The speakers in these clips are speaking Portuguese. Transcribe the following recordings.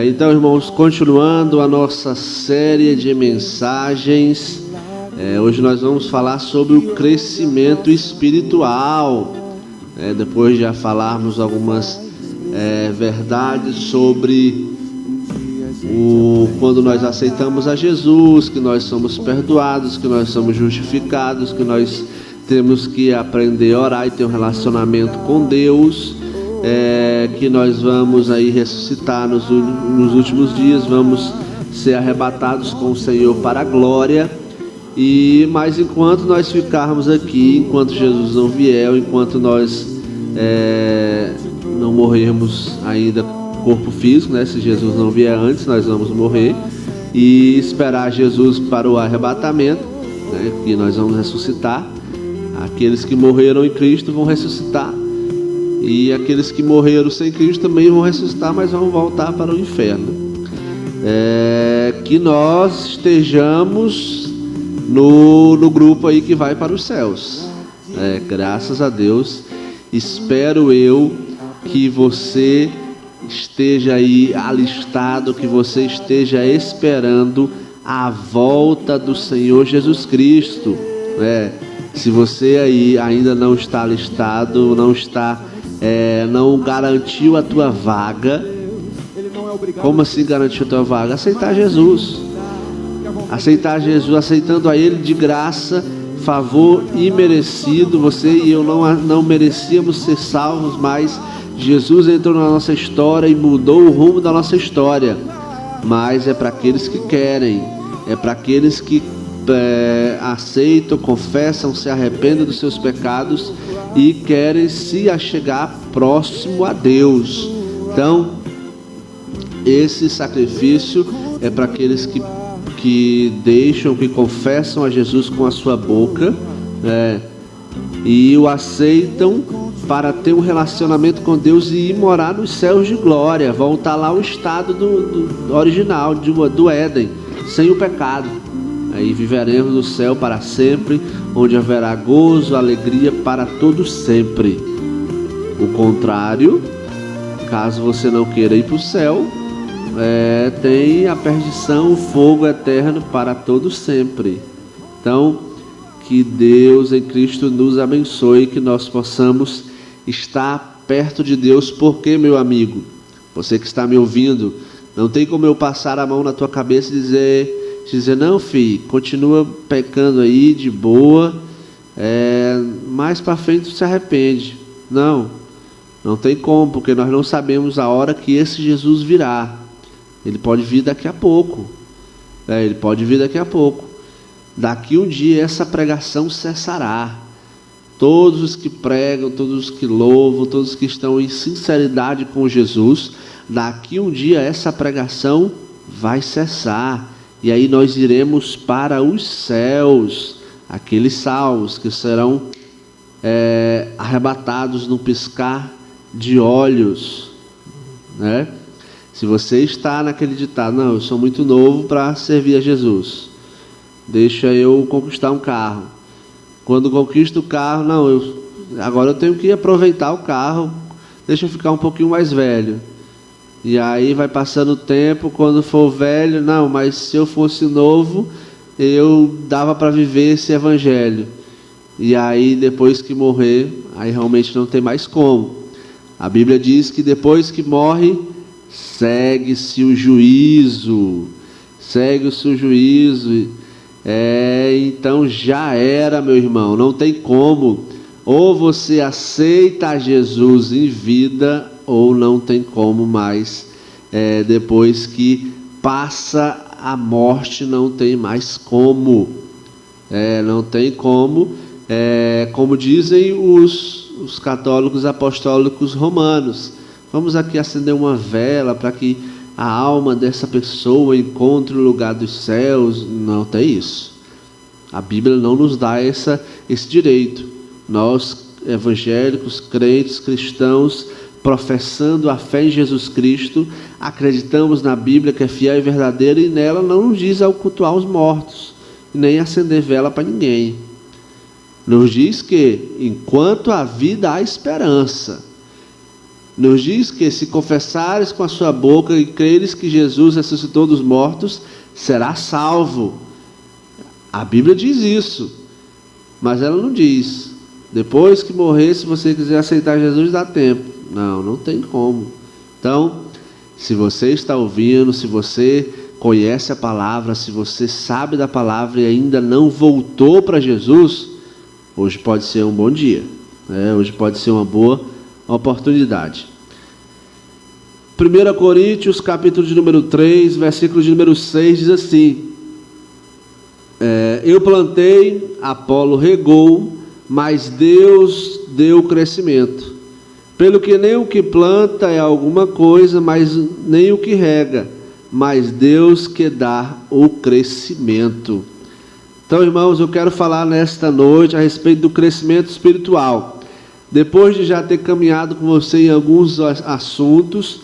Então, irmãos, continuando a nossa série de mensagens, hoje nós vamos falar sobre o crescimento espiritual. Depois de falarmos algumas verdades sobre quando nós aceitamos a Jesus, que nós somos perdoados, que nós somos justificados, que nós temos que aprender a orar e ter um relacionamento com Deus, que nós vamos aí ressuscitar nos últimos dias, vamos ser arrebatados com o Senhor para a glória. Mas enquanto nós ficarmos aqui, enquanto Jesus não vier, enquanto nós não morrermos ainda corpo físico, se Jesus não vier antes, nós vamos morrer e esperar Jesus para o arrebatamento, que nós vamos ressuscitar. Aqueles que morreram em Cristo vão ressuscitar, e aqueles que morreram sem Cristo também vão ressuscitar, mas vão voltar para o inferno. Que nós estejamos no grupo aí que vai para os céus. Graças a Deus. Espero eu que você esteja aí alistado, que você esteja esperando a volta do Senhor Jesus Cristo. Se você aí ainda não está alistado, não garantiu a tua vaga. Como assim garantiu a tua vaga? Aceitar Jesus. Aceitar Jesus, aceitando a Ele de graça, favor imerecido. Você e eu não merecíamos ser salvos, mas Jesus entrou na nossa história e mudou o rumo da nossa história. Mas é para aqueles que querem, é para aqueles que aceitam, confessam, se arrependem dos seus pecados e querem se achegar próximo a Deus. Então, esse sacrifício é para aqueles que deixam, que confessam a Jesus com a sua boca, e o aceitam para ter um relacionamento com Deus e ir morar nos céus de glória, voltar lá ao estado do original, do Éden, sem o pecado. Aí viveremos no céu para sempre, onde haverá gozo, alegria para todos sempre. O contrário, caso você não queira ir para o céu, tem a perdição, o fogo eterno para todos sempre. Então, que Deus em Cristo nos abençoe, que nós possamos estar perto de Deus. Porque, meu amigo, você que está me ouvindo, não tem como eu passar a mão na tua cabeça e dizer não, filho, continua pecando aí de boa, mais para frente tu se arrepende. Não tem como, porque nós não sabemos a hora que esse Jesus virá. Ele pode vir daqui a pouco. Daqui um dia essa pregação cessará. Todos os que pregam, todos os que louvam, todos os que estão em sinceridade com Jesus, daqui um dia essa pregação vai cessar. E aí nós iremos para os céus, aqueles salvos que serão arrebatados no piscar de olhos, Se você está naquele ditado, não, eu sou muito novo para servir a Jesus, deixa eu conquistar um carro. Quando conquisto o carro, agora eu tenho que aproveitar o carro, deixa eu ficar um pouquinho mais velho. E aí vai passando o tempo, quando for velho, mas se eu fosse novo, eu dava para viver esse evangelho. E aí depois que morrer, aí realmente não tem mais como. A Bíblia diz que depois que morre, segue-se o juízo. Então já era, meu irmão, não tem como. Ou você aceita Jesus em vida, ou não tem como mais. Depois que passa a morte, não tem mais como. Não tem como. Como dizem os católicos apostólicos romanos. Vamos aqui acender uma vela para que a alma dessa pessoa encontre o lugar dos céus. Não tem isso. A Bíblia não nos dá esse direito. Nós, evangélicos, crentes, cristãos, professando a fé em Jesus Cristo, acreditamos na Bíblia que é fiel e verdadeira, e nela não nos diz ao cultuar os mortos, nem acender vela para ninguém. Nos diz que enquanto há vida há esperança. Nos diz que se confessares com a sua boca e creres que Jesus ressuscitou dos mortos, será salvo. A Bíblia diz isso, mas ela não diz: depois que morrer, se você quiser aceitar Jesus, dá tempo. Não, não tem como. Então, se você está ouvindo, se você conhece a palavra, se você sabe da palavra e ainda não voltou para Jesus, hoje pode ser um bom dia, né? Hoje pode ser uma boa oportunidade. 1 Coríntios, capítulo de número 3, versículo de número 6, diz assim: eu plantei, Apolo regou, mas Deus deu o crescimento. Pelo que nem o que planta é alguma coisa, mas nem o que rega, mas Deus que dá o crescimento. Então, irmãos, eu quero falar nesta noite a respeito do crescimento espiritual. Depois de já ter caminhado com você em alguns assuntos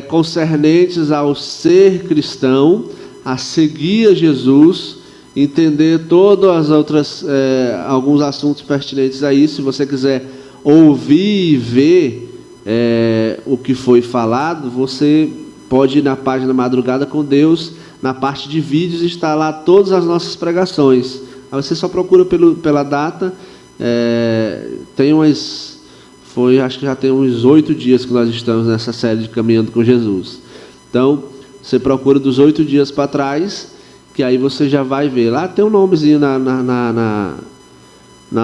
concernentes ao ser cristão, a seguir a Jesus, entender todas as outras, alguns assuntos pertinentes a isso. Se você quiser ouvir e ver o que foi falado, você pode ir na página Madrugada com Deus, na parte de vídeos está lá todas as nossas pregações. Aí você só procura pela data. Acho que já tem uns 8 dias que nós estamos nessa série de Caminhando com Jesus. Então, você procura dos 8 dias para trás, que aí você já vai ver. Lá tem um nomezinho na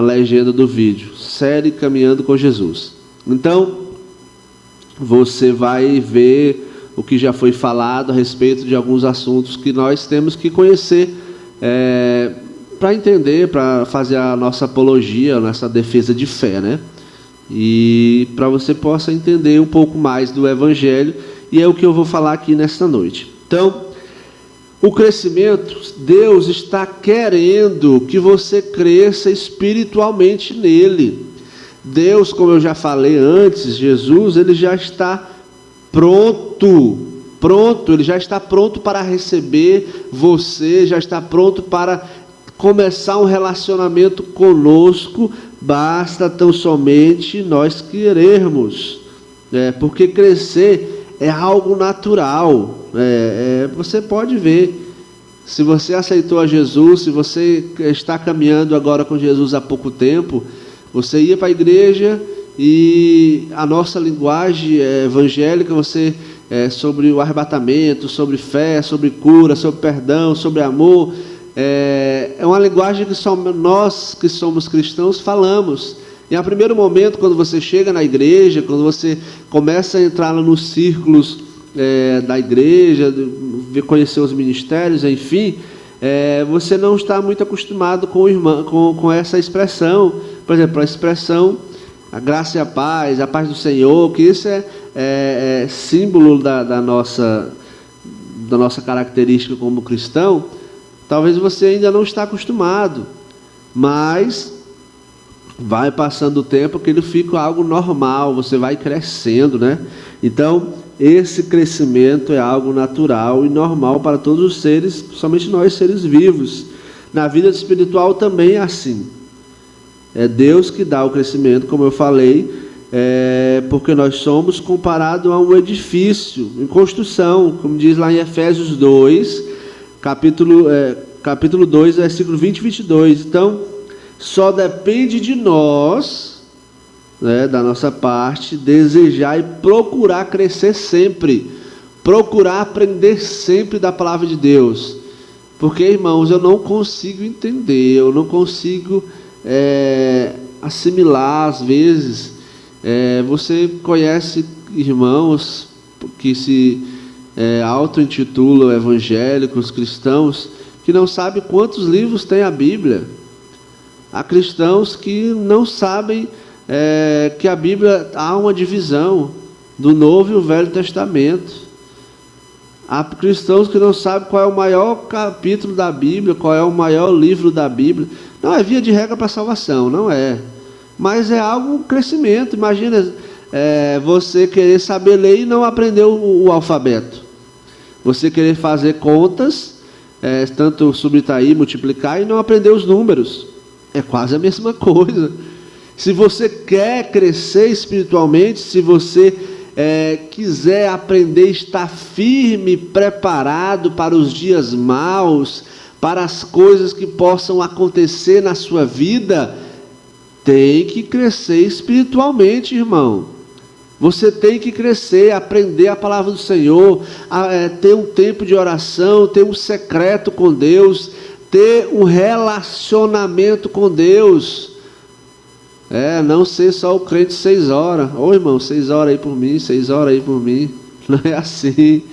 legenda do vídeo: série Caminhando com Jesus. Então, você vai ver o que já foi falado a respeito de alguns assuntos que nós temos que conhecer para entender, para fazer a nossa apologia, a nossa defesa de fé, né? E para você possa entender um pouco mais do Evangelho, e é o que eu vou falar aqui nesta noite. Então, o crescimento, Deus está querendo que você cresça espiritualmente nele. Deus, como eu já falei antes, Jesus, ele já está pronto, ele já está pronto para receber você, já está pronto para começar um relacionamento conosco. Basta tão somente nós querermos, porque crescer é algo natural. Você pode ver, se você aceitou a Jesus, se você está caminhando agora com Jesus há pouco tempo, você ia para a igreja e a nossa linguagem evangélica, sobre o arrebatamento, sobre fé, sobre cura, sobre perdão, sobre amor, é uma linguagem que só nós que somos cristãos falamos. E a primeiro momento, quando você chega na igreja, quando você começa a entrar nos círculos da igreja, conhecer os ministérios, enfim, você não está muito acostumado com essa expressão. Por exemplo, a expressão a graça e a paz do Senhor, que isso é símbolo da nossa característica como cristão. Talvez você ainda não está acostumado, mas vai passando o tempo que ele fica algo normal, você vai crescendo, né? Então, esse crescimento é algo natural e normal para todos os seres, somente nós seres vivos. Na vida espiritual também é assim. É Deus que dá o crescimento, como eu falei, porque nós somos comparados a um edifício em construção, como diz lá em Efésios 2, capítulo 2, versículo 20 e 22. Então, só depende de nós, da nossa parte, desejar e procurar crescer sempre, procurar aprender sempre da palavra de Deus. Porque, irmãos, eu não consigo entender, eu não consigo assimilar, às vezes. Você conhece irmãos que se auto-intitulam evangélicos, cristãos, que não sabem quantos livros tem a Bíblia. Há cristãos que não sabem que a Bíblia há uma divisão do Novo e o Velho Testamento. Há cristãos que não sabem qual é o maior capítulo da Bíblia, qual é o maior livro da Bíblia. Não é via de regra para a salvação, não é. Mas é algo, um crescimento. Imagina você querer saber ler e não aprender o alfabeto. Você querer fazer contas, tanto subtrair, multiplicar, e não aprender os números. É quase a mesma coisa. Se você quer crescer espiritualmente, se você quiser aprender a estar firme, preparado para os dias maus, para as coisas que possam acontecer na sua vida, tem que crescer espiritualmente, irmão. Você tem que crescer, aprender a palavra do Senhor, ter um tempo de oração, ter um secreto com Deus, ter um relacionamento com Deus. Não ser só o crente 6 horas. Ô irmão, 6 horas aí por mim, 6 horas aí por mim. Não é assim.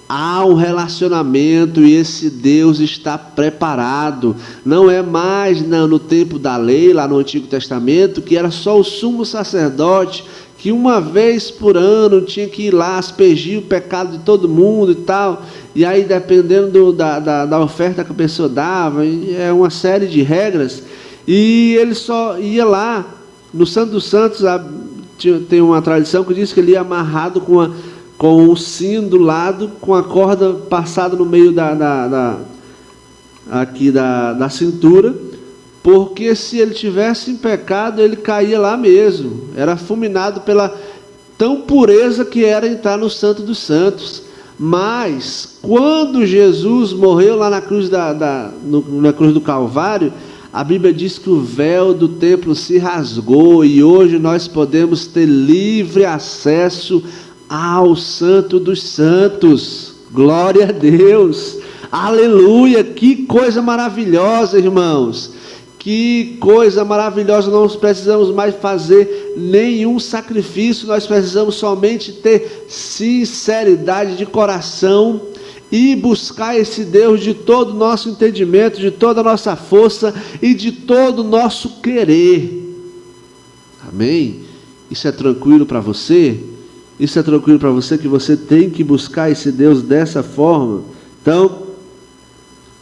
Há um relacionamento e esse Deus está preparado. Não é mais no tempo da lei, lá no Antigo Testamento, que era só o sumo sacerdote, que uma vez por ano tinha que ir lá aspergir o pecado de todo mundo e tal. E aí, dependendo da oferta que a pessoa dava, é uma série de regras. E ele só ia lá, no Santo dos Santos, tem uma tradição que diz que ele ia amarrado com um sino do lado, com a corda passada no meio da cintura, porque se ele tivesse em pecado, ele caía lá mesmo. Era fulminado pela tão pureza que era entrar no Santo dos Santos. Mas, quando Jesus morreu lá na cruz, na cruz do Calvário, a Bíblia diz que o véu do templo se rasgou e hoje nós podemos ter livre acesso ao Santo dos Santos. Glória a Deus, aleluia, que coisa maravilhosa, irmãos, que coisa maravilhosa. Não precisamos mais fazer nenhum sacrifício, nós precisamos somente ter sinceridade de coração e buscar esse Deus de todo o nosso entendimento, de toda a nossa força e de todo o nosso querer. Amém? Isso é tranquilo para você? Isso é tranquilo para você, que você tem que buscar esse Deus dessa forma? Então,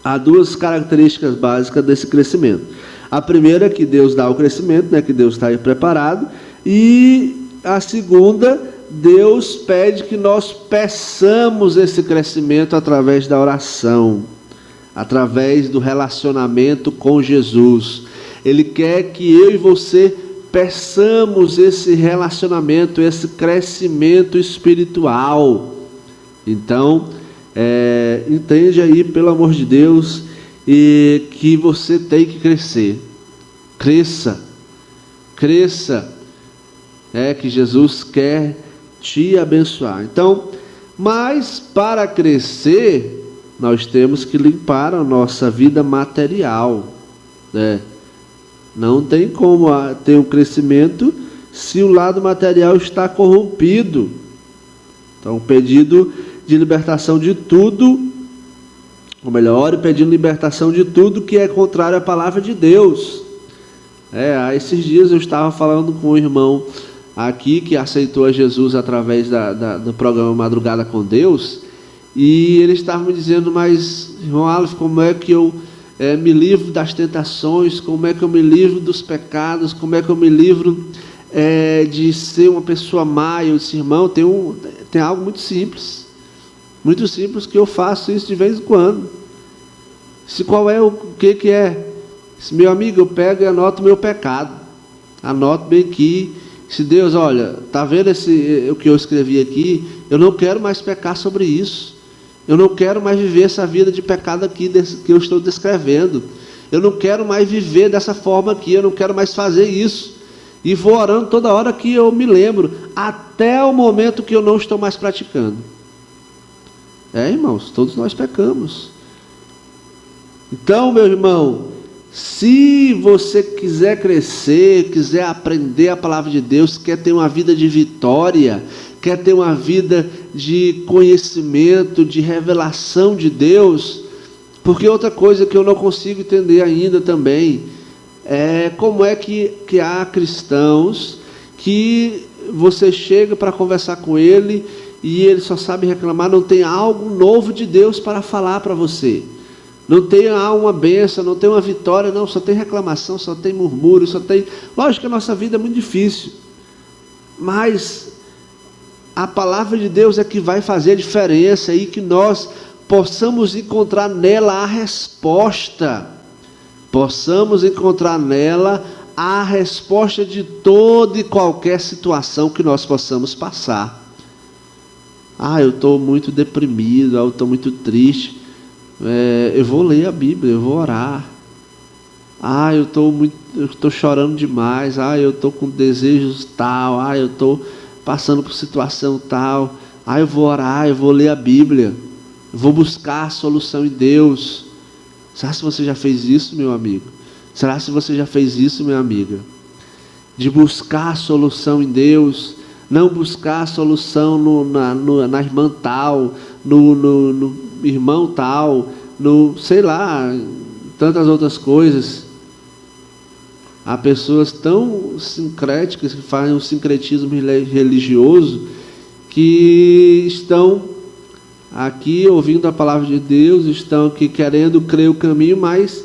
há 2 características básicas desse crescimento. A primeira é que Deus dá o crescimento, né, que Deus está aí preparado. E a segunda, Deus pede que nós peçamos esse crescimento através da oração, através do relacionamento com Jesus. Ele quer que eu e você peçamos esse relacionamento, esse crescimento espiritual. Então, entende aí, pelo amor de Deus, e que você tem que crescer. Cresça, que Jesus quer te abençoar. Então, mas para crescer, nós temos que limpar a nossa vida material, né? Não tem como ter um crescimento se o lado material está corrompido. Então, pedido de libertação de tudo, ou melhor, pedindo libertação de tudo que é contrário à palavra de Deus. Há esses dias eu estava falando com um irmão aqui que aceitou a Jesus através do programa Madrugada com Deus, e ele estava me dizendo: mas, irmão Aleph, como é que eu me livro das tentações, como é que eu me livro dos pecados, como é que eu me livro de ser uma pessoa má? Eu disse: irmão, tem algo muito simples, que eu faço isso de vez em quando. Qual é o que é? Meu amigo, eu pego e anoto meu pecado, anoto bem aqui. Se Deus, olha, está vendo o que eu escrevi aqui? Eu não quero mais pecar sobre isso. Eu não quero mais viver essa vida de pecado aqui que eu estou descrevendo. Eu não quero mais viver dessa forma aqui. Eu não quero mais fazer isso. E vou orando toda hora que eu me lembro, até o momento que eu não estou mais praticando. Irmãos, todos nós pecamos. Então, meu irmão, se você quiser crescer, quiser aprender a palavra de Deus, quer ter uma vida de vitória, quer ter uma vida de conhecimento, de revelação de Deus, porque outra coisa que eu não consigo entender ainda também é como é que há cristãos que você chega para conversar com ele e ele só sabe reclamar, não tem algo novo de Deus para falar para você. Não tem uma bênção, não tem uma vitória, não, só tem reclamação, só tem murmúrio, só tem... Lógico que a nossa vida é muito difícil, mas a palavra de Deus é que vai fazer a diferença e que nós possamos encontrar nela a resposta, possamos encontrar nela a resposta de toda e qualquer situação que nós possamos passar. Eu estou muito deprimido, eu estou muito triste. Eu vou ler a Bíblia, eu vou orar. Eu estou chorando demais. Eu estou com desejos tal. Eu estou passando por situação tal. Eu vou orar, eu vou ler a Bíblia. Eu vou buscar a solução em Deus. Será se você já fez isso, meu amigo? Será se você já fez isso, minha amiga? De buscar a solução em Deus, não buscar a solução na irmã tal, no irmão tal, sei lá, tantas outras coisas. Há pessoas tão sincréticas que fazem um sincretismo religioso, que estão aqui ouvindo a palavra de Deus, estão aqui querendo crer o caminho, mas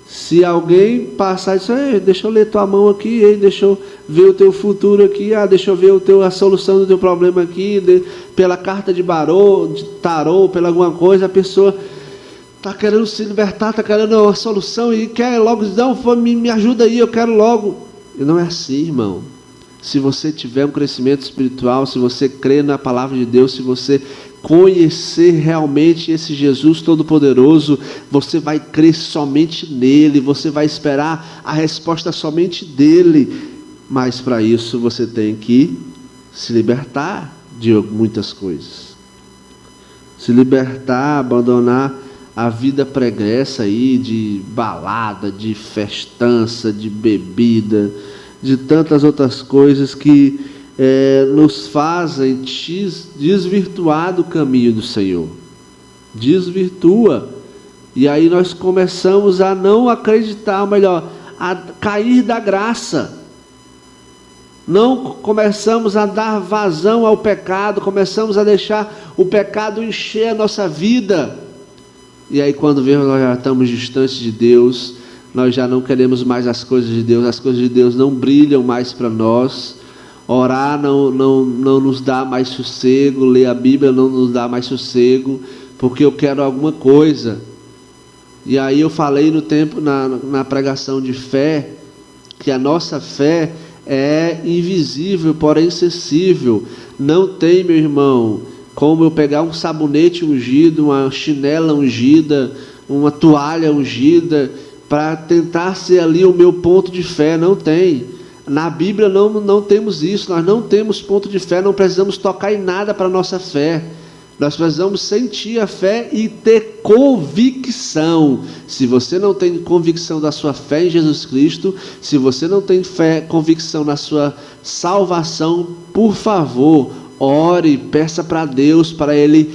se alguém passar e dizer, deixa eu ler tua mão aqui, deixa eu ver o teu futuro aqui, deixa eu ver a solução do teu problema aqui, pela carta de tarô, pela alguma coisa, a pessoa está querendo se libertar, está querendo uma solução e quer logo dizer, não, me ajuda aí, eu quero logo. E não é assim, irmão. Se você tiver um crescimento espiritual, se você crer na palavra de Deus, se você conhecer realmente esse Jesus Todo-Poderoso, você vai crer somente nele, você vai esperar a resposta somente dele. Mas para isso você tem que se libertar de muitas coisas. Se libertar, abandonar a vida pregressa aí de balada, de festança, de bebida, de tantas outras coisas que nos fazem desvirtuar do caminho do Senhor. Desvirtua. E aí nós começamos a não acreditar, ou melhor, a cair da graça. Não começamos a dar vazão ao pecado, começamos a deixar o pecado encher a nossa vida. E aí quando vemos, nós já estamos distantes de Deus, nós já não queremos mais as coisas de Deus não brilham mais para nós. Orar não nos dá mais sossego, ler a Bíblia não nos dá mais sossego, porque eu quero alguma coisa. E aí eu falei na pregação de fé, que a nossa fé é invisível, porém acessível. Não tem, meu irmão, como eu pegar um sabonete ungido, uma chinela ungida, uma toalha ungida, para tentar ser ali o meu ponto de fé. Não tem. Na Bíblia não temos isso, nós não temos ponto de fé, não precisamos tocar em nada para a nossa fé. Nós precisamos sentir a fé e ter convicção. Se você não tem convicção da sua fé em Jesus Cristo, se você não tem convicção na sua salvação, por favor, ore, peça para Deus, para Ele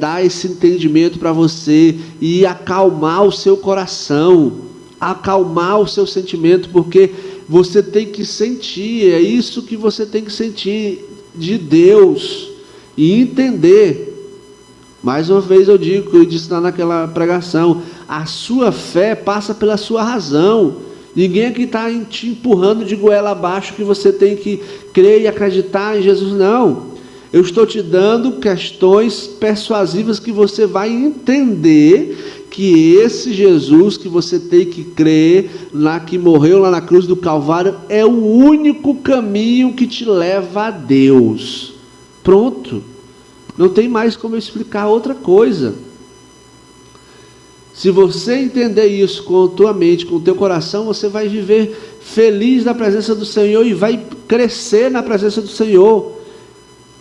dar esse entendimento para você e acalmar o seu coração, acalmar o seu sentimento, porque você tem que sentir, é isso que você tem que sentir de Deus e entender. Mais uma vez eu disse lá naquela pregação, a sua fé passa pela sua razão. Ninguém aqui está te empurrando de goela abaixo que você tem que crer e acreditar em Jesus, não. Eu estou te dando questões persuasivas que você vai entender que esse Jesus que você tem que crer, que morreu lá na cruz do Calvário, é o único caminho que te leva a Deus. Pronto. Não tem mais como eu explicar outra coisa. Se você entender isso com a tua mente, com o teu coração, você vai viver feliz na presença do Senhor e vai crescer na presença do Senhor.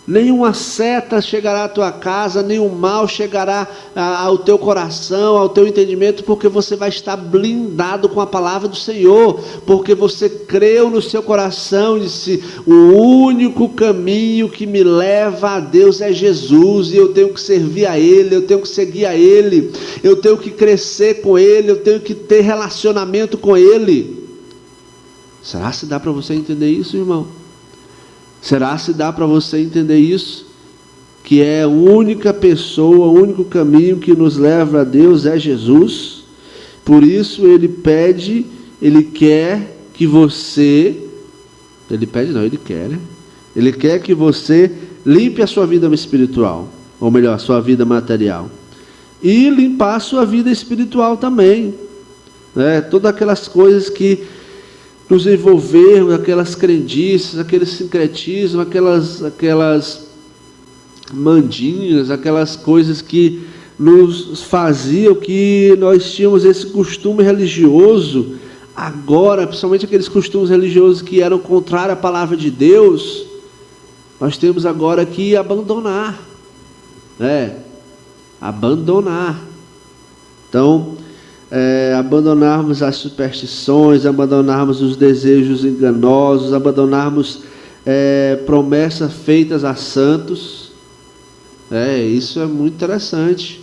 Nenhuma seta chegará à tua casa, nenhum mal chegará ao teu coração, ao teu entendimento, porque você vai estar blindado com a palavra do Senhor, porque você creu no seu coração e disse, o único caminho que me leva a Deus é Jesus, e eu tenho que servir a Ele, eu tenho que seguir a Ele, eu tenho que crescer com Ele, eu tenho que ter relacionamento com Ele. Será que dá para você entender isso, irmão? Será se dá para você entender isso? Que é a única pessoa, o único caminho que nos leva a Deus é Jesus. Por isso Ele pede, Ele quer que você... Ele pede não, Ele quer, né? Ele quer que você limpe a sua vida espiritual. Ou melhor, a sua vida material. E limpar a sua vida espiritual também. Todas aquelas coisas que nos envolvermos, aquelas crendices, aquele sincretismo, aquelas mandinhas, aquelas coisas que nos faziam que nós tínhamos esse costume religioso. Agora, principalmente aqueles costumes religiosos que eram contrários à palavra de Deus, nós temos agora que abandonar, abandonar. Então, abandonarmos as superstições, abandonarmos os desejos enganosos, abandonarmos promessas feitas a santos. Isso é muito interessante.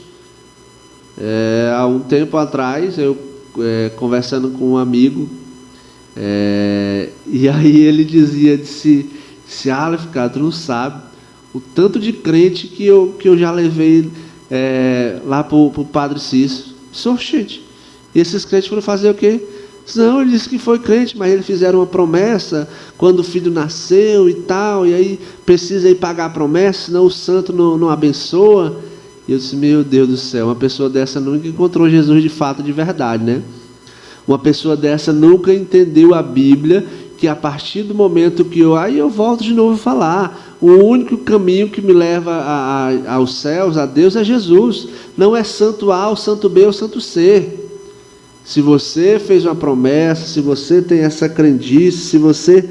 Há um tempo atrás, eu conversando com um amigo, e aí ele disse, Aleph, cara, tu não sabe o tanto de crente que eu já levei lá para o Padre Cícero. Gente, e esses crentes foram fazer o quê? Não, ele disse que foi crente, mas eles fizeram uma promessa quando o filho nasceu e tal, e aí precisa ir pagar a promessa, senão o santo não abençoa. E eu disse, meu Deus do céu, uma pessoa dessa nunca encontrou Jesus de fato, de verdade, né? Uma pessoa dessa nunca entendeu a Bíblia, que a partir do momento que eu volto de novo a falar, o único caminho que me leva aos céus, a Deus, é Jesus. Não é santo A, ou santo B, ou santo C. Se você fez uma promessa, se você tem essa crendice, se você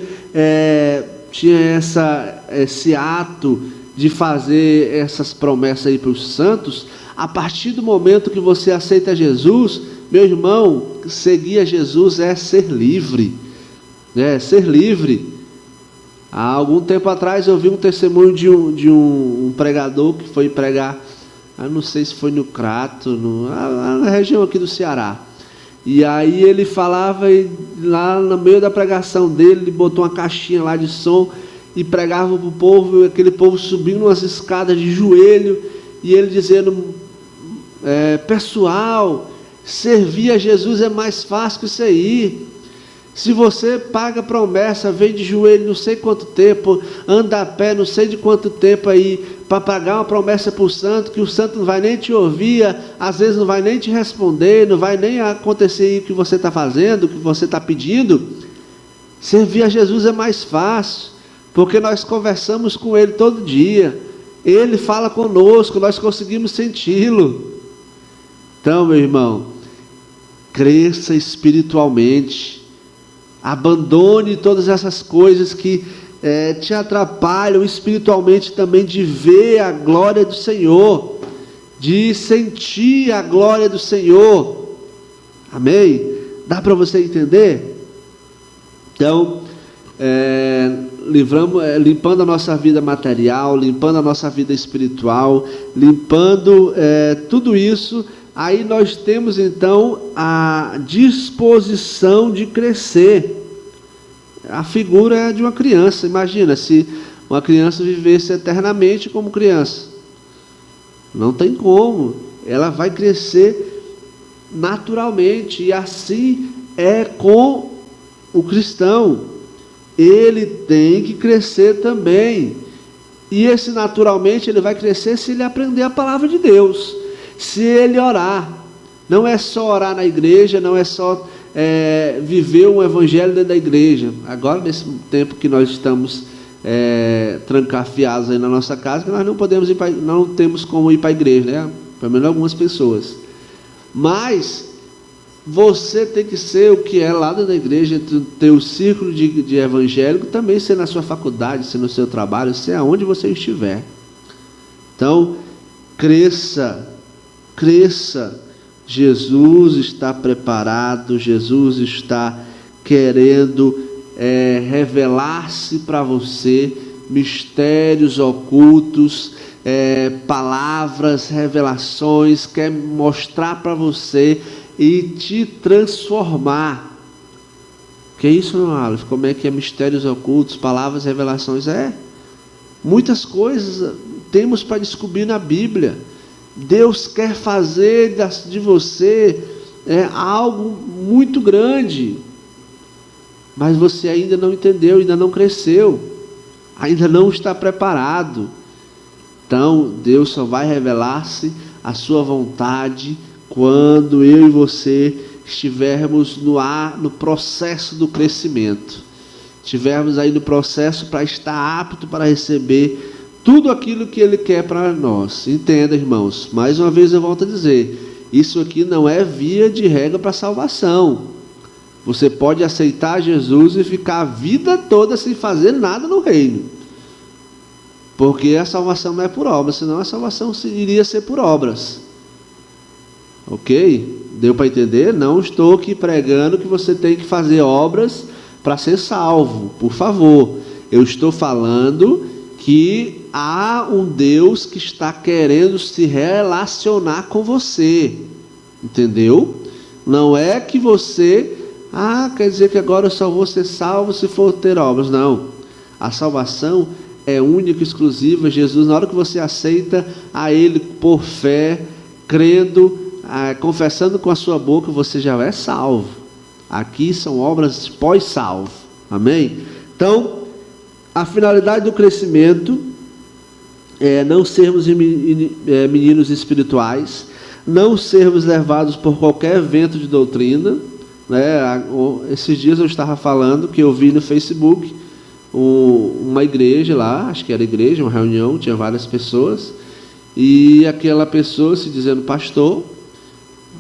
tinha esse ato de fazer essas promessas aí para os santos, a partir do momento que você aceita Jesus, meu irmão, seguir a Jesus é ser livre. Ser livre. Há algum tempo atrás eu vi um testemunho de um pregador que foi pregar, eu não sei se foi no Crato, na região aqui do Ceará. E aí ele falava, e lá no meio da pregação dele, ele botou uma caixinha lá de som e pregava para o povo, e aquele povo subindo umas escadas de joelho, e ele dizendo, pessoal, servir a Jesus é mais fácil que isso aí. Se você paga promessa, vem de joelho não sei quanto tempo, anda a pé não sei de quanto tempo aí, para pagar uma promessa para o santo, que o santo não vai nem te ouvir, às vezes não vai nem te responder, não vai nem acontecer o que você está fazendo, o que você está pedindo. Servir a Jesus é mais fácil, porque nós conversamos com Ele todo dia, Ele fala conosco, nós conseguimos senti-lo. Então, meu irmão, cresça espiritualmente, abandone todas essas coisas que te atrapalham espiritualmente também, de ver a glória do Senhor, de sentir a glória do Senhor. Amém? Dá para você entender? Então, limpando a nossa vida material, limpando a nossa vida espiritual, limpando tudo isso, aí nós temos então a disposição de crescer. A figura é de uma criança. Imagina se uma criança vivesse eternamente como criança. Não tem como. Ela vai crescer naturalmente, e assim é com o cristão. Ele tem que crescer também. E esse naturalmente ele vai crescer se ele aprender a palavra de Deus, se ele orar. Não é só orar na igreja, não é só viver um evangelho dentro da igreja. Agora, nesse tempo que nós estamos trancafiados aí na nossa casa, que nós não temos como ir para a igreja, né? Pelo menos algumas pessoas. Mas você tem que ser o que é lá dentro da igreja, ter o círculo de evangélico, também ser na sua faculdade, ser no seu trabalho, ser aonde você estiver. Então, cresça. Jesus está preparado, Jesus está querendo revelar-se para você, mistérios ocultos, palavras, revelações, quer mostrar para você e te transformar. Que isso, meu Aleph? Como é que é mistérios ocultos, palavras, revelações? Muitas coisas temos para descobrir na Bíblia. Deus quer fazer de você algo muito grande, mas você ainda não entendeu, ainda não cresceu, ainda não está preparado. Então Deus só vai revelar-se a sua vontade quando eu e você estivermos no processo do crescimento, estivermos aí no processo para estar apto para receber tudo aquilo que Ele quer para nós. Entenda, irmãos, mais uma vez eu volto a dizer, isso aqui não é via de regra para salvação. Você pode aceitar Jesus e ficar a vida toda sem fazer nada no reino, porque a salvação não é por obras, senão a salvação iria ser por obras. Ok? Deu para entender? Não estou aqui pregando que você tem que fazer obras para ser salvo, por favor. Eu estou falando que há um Deus que está querendo se relacionar com você, entendeu? Não é que você, quer dizer que agora eu só vou ser salvo se for ter obras. Não, a salvação é única e exclusiva. Jesus, na hora que você aceita a Ele por fé, crendo, confessando com a sua boca, você já é salvo. Aqui são obras pós-salvo, amém? Então, a finalidade do crescimento é não sermos meninos espirituais, não sermos levados por qualquer vento de doutrina, né? Esses dias eu estava falando que eu vi no Facebook uma igreja lá, acho que era igreja, uma reunião, tinha várias pessoas, e aquela pessoa se dizendo pastor,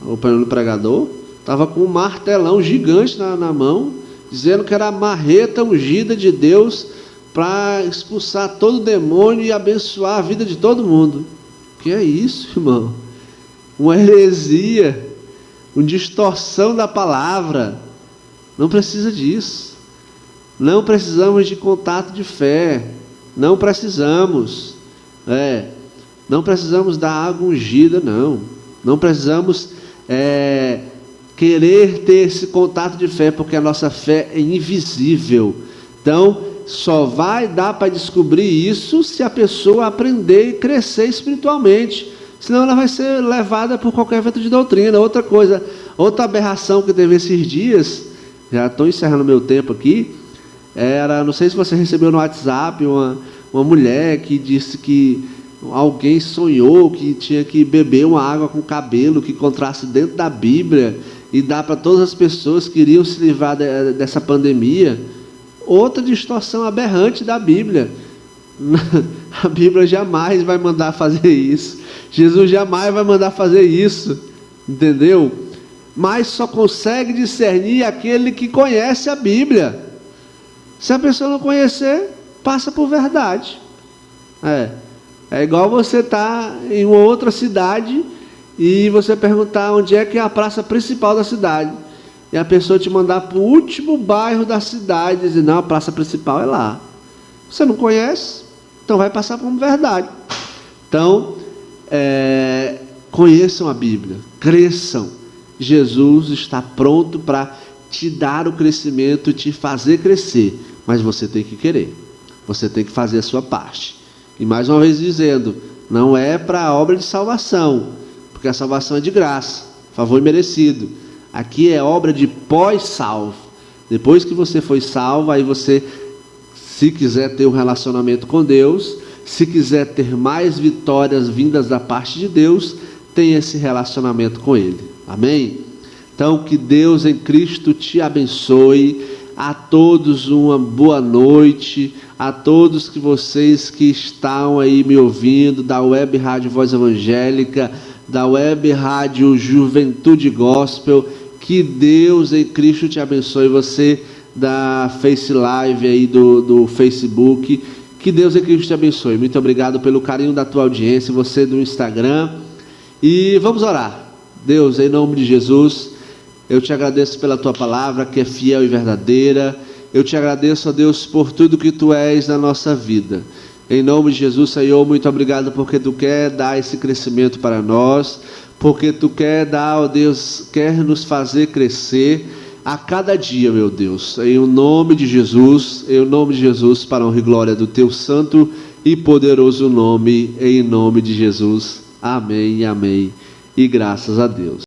ou pregador, estava com um martelão gigante na mão, dizendo que era a marreta ungida de Deus para expulsar todo demônio e abençoar a vida de todo mundo. Que é isso, irmão? Uma heresia, uma distorção da palavra. Não precisa disso. Não precisamos de contato de fé. Não precisamos. Não precisamos da água ungida, não. Não precisamos querer ter esse contato de fé, porque a nossa fé é invisível. Então, só vai dar para descobrir isso se a pessoa aprender e crescer espiritualmente. Senão ela vai ser levada por qualquer vento de doutrina. Outra coisa, outra aberração que teve esses dias, já estou encerrando meu tempo aqui, não sei se você recebeu no WhatsApp, uma mulher que disse que alguém sonhou que tinha que beber uma água com cabelo que encontrasse dentro da Bíblia e dar para todas as pessoas que iriam se livrar dessa pandemia. Outra distorção aberrante da Bíblia. A Bíblia jamais vai mandar fazer isso. Jesus jamais vai mandar fazer isso, entendeu? Mas só consegue discernir aquele que conhece a Bíblia. Se a pessoa não conhecer, passa por verdade. É igual você estar em uma outra cidade e você perguntar onde é que é a praça principal da cidade. E a pessoa te mandar para o último bairro da cidade e dizer, não, a praça principal é lá. Você não conhece, então vai passar por verdade. Então, conheçam a Bíblia, cresçam. Jesus está pronto para te dar o crescimento, te fazer crescer, mas você tem que querer, você tem que fazer a sua parte. E mais uma vez dizendo, não é para a obra de salvação, porque a salvação é de graça, favor imerecido. Aqui é obra de pós-salvo. Depois que você foi salvo, aí você, se quiser ter um relacionamento com Deus, se quiser ter mais vitórias vindas da parte de Deus, tenha esse relacionamento com Ele. Amém? Então, que Deus em Cristo te abençoe. A todos uma boa noite. A todos vocês que estão aí me ouvindo, da Web Rádio Voz Evangélica, da Web Rádio Juventude Gospel, que Deus em Cristo te abençoe. Você da Face Live aí do Facebook, que Deus em Cristo te abençoe. Muito obrigado pelo carinho da tua audiência, você do Instagram. E vamos orar. Deus, em nome de Jesus, eu te agradeço pela tua palavra, que é fiel e verdadeira. Eu te agradeço, ó Deus, por tudo que tu és na nossa vida. Em nome de Jesus, Senhor, muito obrigado porque tu quer dar esse crescimento para nós, porque tu quer dar, ó Deus, quer nos fazer crescer a cada dia, meu Deus. Em nome de Jesus, para a honra e glória do teu santo e poderoso nome, em nome de Jesus. Amém, amém. E graças a Deus.